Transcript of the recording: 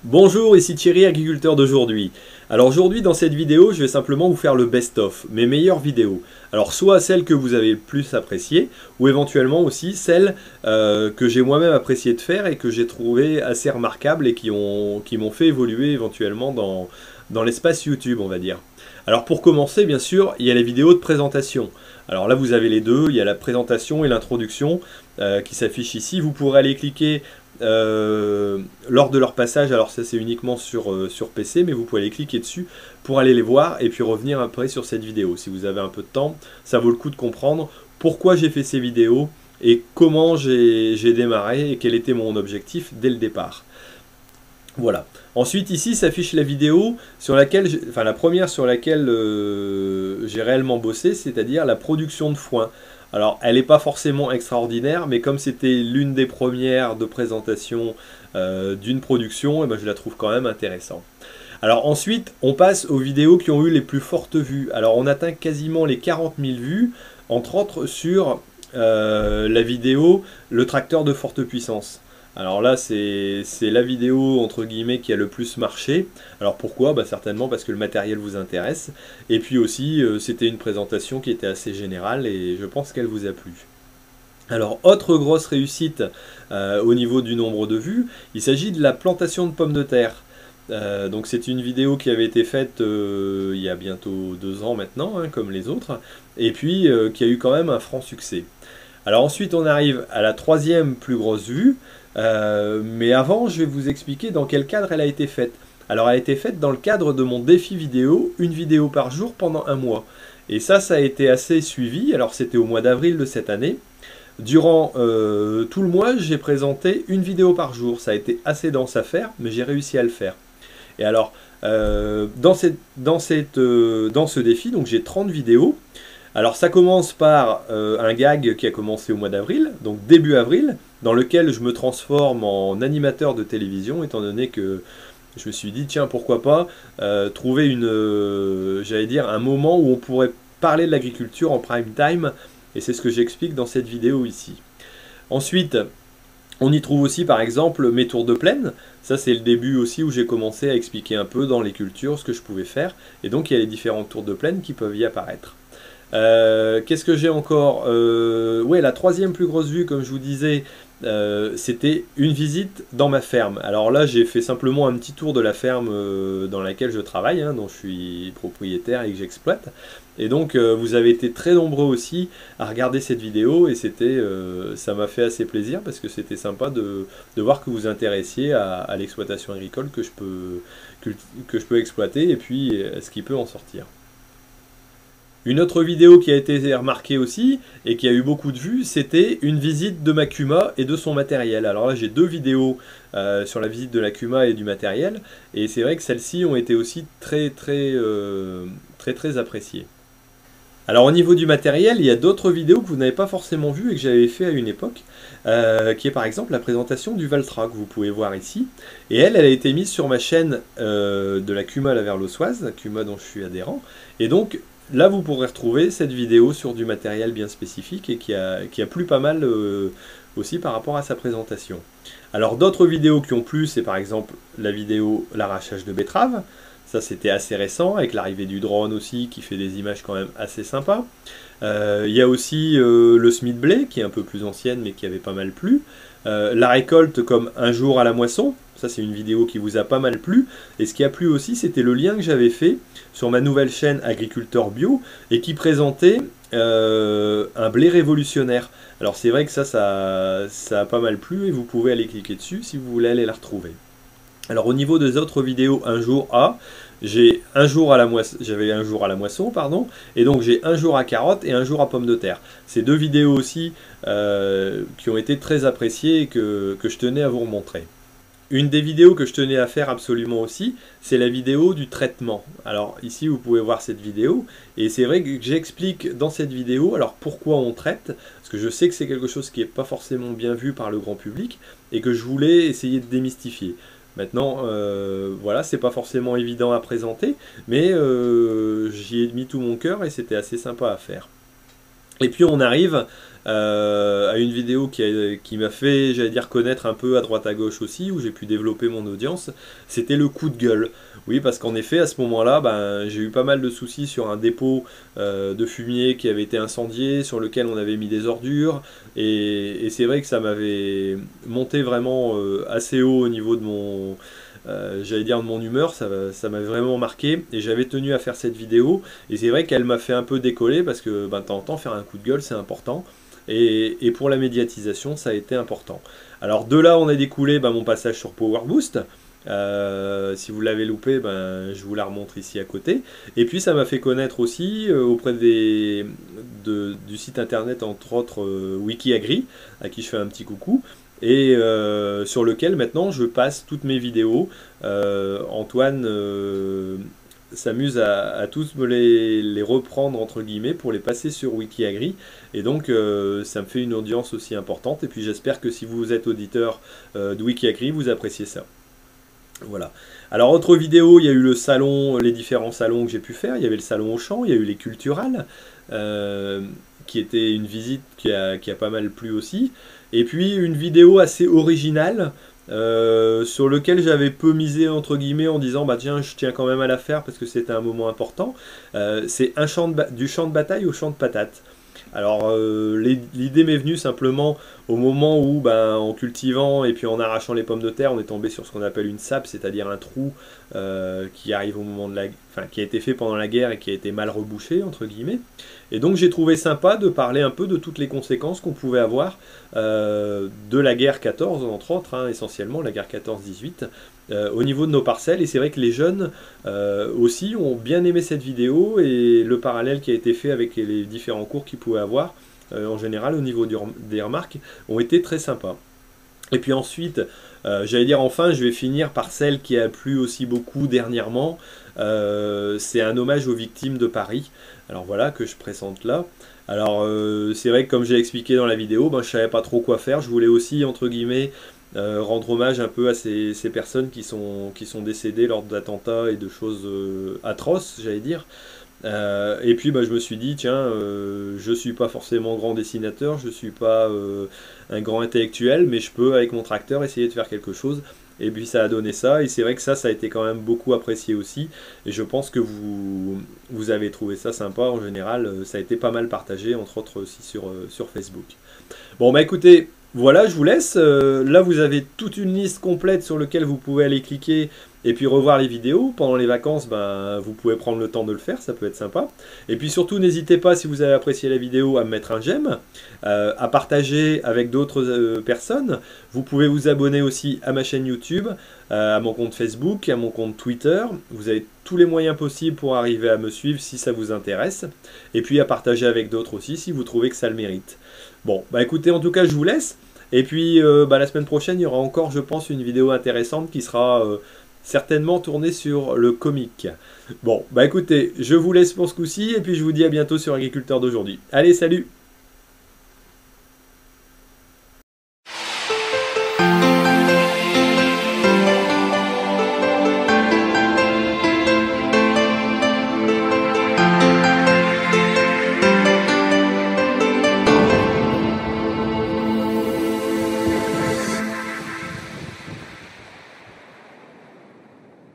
Bonjour, ici Thierry, agriculteur d'aujourd'hui. Alors aujourd'hui dans cette vidéo, je vais simplement vous faire le best-of, mes meilleures vidéos. Alors soit celles que vous avez le plus appréciées, ou éventuellement aussi celles que j'ai moi-même apprécié de faire et que j'ai trouvé assez remarquables et qui m'ont fait évoluer éventuellement dans l'espace YouTube, on va dire. Alors pour commencer, bien sûr, il y a les vidéos de présentation. Alors là vous avez les deux, il y a la présentation et l'introduction qui s'affichent ici. Vous pourrez aller cliquer lors de leur passage, alors ça c'est uniquement sur PC, mais vous pouvez aller cliquer dessus pour aller les voir et puis revenir après sur cette vidéo. Si vous avez un peu de temps, ça vaut le coup de comprendre pourquoi j'ai fait ces vidéos et comment j'ai démarré et quel était mon objectif dès le départ. Voilà. Ensuite ici s'affiche la vidéo sur laquelle, enfin la première sur laquelle j'ai réellement bossé, c'est-à-dire la production de foin. Alors elle n'est pas forcément extraordinaire, mais comme c'était l'une des premières de présentation d'une production, et ben je la trouve quand même intéressante. Alors ensuite on passe aux vidéos qui ont eu les plus fortes vues. Alors on atteint quasiment les 40 000 vues, entre autres sur la vidéo Le tracteur de forte puissance. Alors là, c'est la vidéo, entre guillemets, qui a le plus marché. Alors pourquoi? Bah, certainement parce que le matériel vous intéresse. Et puis aussi, c'était une présentation qui était assez générale et je pense qu'elle vous a plu. Alors, autre grosse réussite au niveau du nombre de vues, il s'agit de la plantation de pommes de terre. Donc c'est une vidéo qui avait été faite il y a bientôt 2 ans maintenant, hein, comme les autres, et puis qui a eu quand même un franc succès. Alors ensuite on arrive à la troisième plus grosse vue, mais avant je vais vous expliquer dans quel cadre elle a été faite. Alors elle a été faite dans le cadre de mon défi vidéo, une vidéo par jour pendant un mois. Et ça a été assez suivi, alors c'était au mois d'avril de cette année. Durant tout le mois j'ai présenté une vidéo par jour, ça a été assez dense à faire, mais j'ai réussi à le faire. Et alors dans ce défi, donc j'ai 30 vidéos. Alors ça commence par un gag qui a commencé au mois d'avril, donc début avril, dans lequel je me transforme en animateur de télévision, étant donné que je me suis dit, tiens, pourquoi pas trouver j'allais dire, un moment où on pourrait parler de l'agriculture en prime time, et c'est ce que j'explique dans cette vidéo ici. Ensuite, on y trouve aussi par exemple mes tours de plaine. Ça c'est le début aussi où j'ai commencé à expliquer un peu dans les cultures ce que je pouvais faire, et donc il y a les différents tours de plaine qui peuvent y apparaître. Qu'est-ce que j'ai encore? Ouais, la troisième plus grosse vue, comme je vous disais, c'était une visite dans ma ferme. Alors là, j'ai fait simplement un petit tour de la ferme dans laquelle je travaille, hein, dont je suis propriétaire et que j'exploite. Et donc, vous avez été très nombreux aussi à regarder cette vidéo et ça m'a fait assez plaisir parce que c'était sympa de voir que vous intéressiez à l'exploitation agricole que je peux exploiter et puis ce qui peut en sortir. Une autre vidéo qui a été remarquée aussi et qui a eu beaucoup de vues, c'était une visite de ma Cuma et de son matériel. Alors là j'ai deux vidéos sur la visite de la Cuma et du matériel, et c'est vrai que celles-ci ont été aussi très appréciées. Alors au niveau du matériel, il y a d'autres vidéos que vous n'avez pas forcément vues et que j'avais fait à une époque, qui est par exemple la présentation du Valtra que vous pouvez voir ici. Et elle a été mise sur ma chaîne de la Cuma la Verlosoise, la Cuma dont je suis adhérent, et donc là, vous pourrez retrouver cette vidéo sur du matériel bien spécifique et qui a plu pas mal aussi par rapport à sa présentation. Alors d'autres vidéos qui ont plu, c'est par exemple la vidéo l'arrachage de betteraves. Ça c'était assez récent, avec l'arrivée du drone aussi, qui fait des images quand même assez sympas. Il y a aussi le semis de blé, qui est un peu plus ancienne, mais qui avait pas mal plu. La récolte comme un jour à la moisson. Ça c'est une vidéo qui vous a pas mal plu. Et ce qui a plu aussi, c'était le lien que j'avais fait sur ma nouvelle chaîne Agriculteur Bio et qui présentait un blé révolutionnaire. Alors c'est vrai que ça a pas mal plu et vous pouvez aller cliquer dessus si vous voulez aller la retrouver. Alors au niveau des autres vidéos, un jour à, j'avais un jour à la moisson, pardon, et donc j'ai un jour à carottes et un jour à pommes de terre. Ces deux vidéos aussi qui ont été très appréciées et que je tenais à vous remontrer. Une des vidéos que je tenais à faire absolument aussi, c'est la vidéo du traitement. Alors ici vous pouvez voir cette vidéo, et c'est vrai que j'explique dans cette vidéo alors pourquoi on traite, parce que je sais que c'est quelque chose qui n'est pas forcément bien vu par le grand public, et que je voulais essayer de démystifier. Maintenant, voilà, c'est pas forcément évident à présenter, mais j'y ai mis tout mon cœur et c'était assez sympa à faire. Et puis on arrive à une vidéo qui m'a fait, j'allais dire, connaître un peu à droite à gauche aussi, où j'ai pu développer mon audience, c'était le coup de gueule. Oui, parce qu'en effet, à ce moment-là, ben, j'ai eu pas mal de soucis sur un dépôt de fumier qui avait été incendié, sur lequel on avait mis des ordures, et c'est vrai que ça m'avait monté vraiment assez haut au niveau de mon... j'allais dire de mon humeur, ça m'a vraiment marqué et j'avais tenu à faire cette vidéo et c'est vrai qu'elle m'a fait un peu décoller parce que ben, de temps en temps faire un coup de gueule c'est important et pour la médiatisation ça a été important. Alors de là on a découlé ben, mon passage sur Power Boost. Si vous l'avez loupé, ben, je vous la remontre ici à côté. Et puis ça m'a fait connaître aussi auprès du site internet entre autres Wikiagri, à qui je fais un petit coucou, et sur lequel maintenant je passe toutes mes vidéos. Antoine s'amuse à tous me les reprendre entre guillemets pour les passer sur Wikiagri et donc ça me fait une audience aussi importante et puis j'espère que si vous êtes auditeur de Wikiagri vous appréciez ça. Voilà. Alors autre vidéo, il y a eu le salon, les différents salons que j'ai pu faire. Il y avait le salon Auchan, il y a eu les culturales, qui était une visite qui a pas mal plu aussi. Et puis une vidéo assez originale, sur lequel j'avais peu misé entre guillemets en disant bah tiens je tiens quand même à la faire parce que c'était un moment important. C'est du champ de bataille au champ de patates. Alors l'idée m'est venue simplement au moment où, ben, en cultivant et puis en arrachant les pommes de terre, on est tombé sur ce qu'on appelle une sape, c'est-à-dire un trou qui arrive au moment de enfin, qui a été fait pendant la guerre et qui a été mal rebouché entre guillemets. Et donc j'ai trouvé sympa de parler un peu de toutes les conséquences qu'on pouvait avoir de la guerre 14 entre autres, hein, essentiellement la guerre 14-18. Au niveau de nos parcelles et c'est vrai que les jeunes aussi ont bien aimé cette vidéo et le parallèle qui a été fait avec les différents cours qu'ils pouvaient avoir en général au niveau des remarques ont été très sympas. Et puis ensuite j'allais dire enfin je vais finir par celle qui a plu aussi beaucoup dernièrement, c'est un hommage aux victimes de Paris. Alors voilà que je présente là. Alors c'est vrai que comme j'ai expliqué dans la vidéo, ben, je savais pas trop quoi faire, je voulais aussi entre guillemets rendre hommage un peu à ces personnes qui sont décédées lors d'attentats et de choses atroces, j'allais dire. Et puis bah, je me suis dit, tiens, je suis pas forcément grand dessinateur, je suis pas un grand intellectuel, mais je peux avec mon tracteur essayer de faire quelque chose. Et puis ça a donné ça, et c'est vrai que ça a été quand même beaucoup apprécié aussi. Et je pense que vous avez trouvé ça sympa en général, ça a été pas mal partagé, entre autres aussi sur Facebook. Bon bah écoutez, voilà, je vous laisse. Là, vous avez toute une liste complète sur laquelle vous pouvez aller cliquer et puis revoir les vidéos. Pendant les vacances, ben, vous pouvez prendre le temps de le faire, ça peut être sympa. Et puis surtout, n'hésitez pas, si vous avez apprécié la vidéo, à me mettre un j'aime, à partager avec d'autres personnes. Vous pouvez vous abonner aussi à ma chaîne YouTube, à mon compte Facebook, à mon compte Twitter. Vous avez tous les moyens possibles pour arriver à me suivre si ça vous intéresse. Et puis à partager avec d'autres aussi si vous trouvez que ça le mérite. Bon, bah écoutez, en tout cas, je vous laisse. Et puis, bah, la semaine prochaine, il y aura encore, je pense, une vidéo intéressante qui sera certainement tournée sur le comic. Bon, bah écoutez, je vous laisse pour ce coup-ci, et puis je vous dis à bientôt sur Agriculteur d'aujourd'hui. Allez, salut!